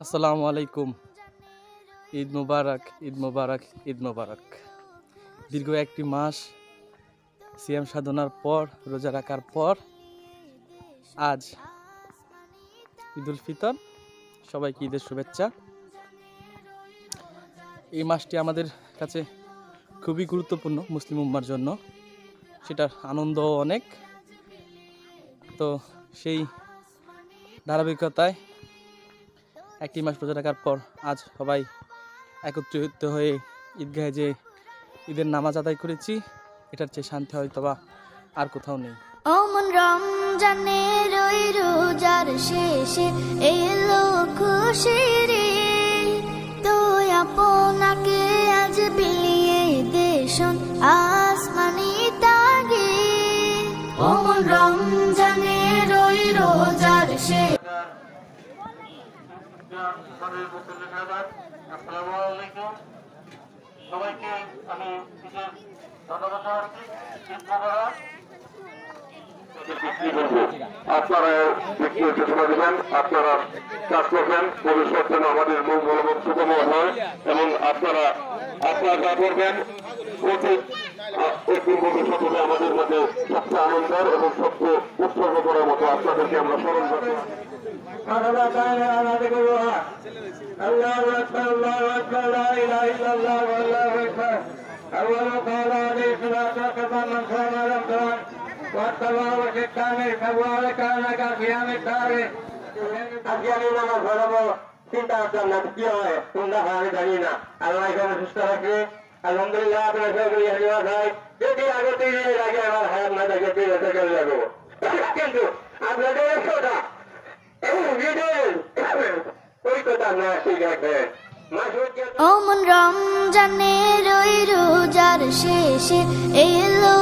আসসালামু আলাইকুম। ঈদ মুবারক, ঈদ মুবারক, ঈদ মুবারক। দীর্ঘ একটি মাস সিয়াম সাধনার পর, রোজা রাখার পর আজ ঈদুল ফিতর। সবাইকে ঈদের শুভেচ্ছা। এই মাসটি আমাদের কাছে খুবই গুরুত্বপূর্ণ মুসলিম উম্মার জন্য, সেটার আনন্দ অনেক। তো সেই ধারাবাহিকতায় একটি মাস রোজা রাখার পর আজ সবাই একত্রিত হয়ে ঈদগাহে যে ঈদের নামাজ আদায় করেছি, এটার চেয়ে শান্তি হয়তোবা আর কোথাও নেই। অমন রমজানের ওই রোজার শেষে এলো খুশির তুই আপনাকে আজ বিলিয়ে দেশন আসমানি তাগে। অমন রমজানের ওই রোজার শেষে আসসালামু আলাইকুম। সবাইকে আমি ধন্যবাদ জানাচ্ছি। আপনারা চেষ্টা দিবেন, আপনারা কাজ করবেন, ভবিষ্যৎ যেন আমাদের মঙ্গল এবং সুখময় হয়, এবং আপনারা যা করবেন ভবিষ্যৎ হবে আমাদের মধ্যে সবচেয়ে আনন্দের এবং সবচেয়ে উৎসর্গ করার মতো। আপনাদেরকে আমরা স্মরণ করতে الله أكبر الله أكبر لا إله إلا الله والله أكبر. أول قال عليه الصلاة والسلام من صام رمضان واتبع وشتانه فهو كان كصيام الدهر. আজকে আমি নামাজ পড়াবো, চিন্তা করতাম না কি হয়, কোনটা হয় জানি না। আল্লাহ এখানে সুস্থ রাখে। আলহামদুলিল্লাহ আপনার সবগুলি হাজির হয়। যদি আগে তিন আগে আমার হায়াত না থাকে 3 বছর চলে যাবো, কিন্তু আপনাদের একশোটা অমন রমজানের ওই রোজার শেষে এলো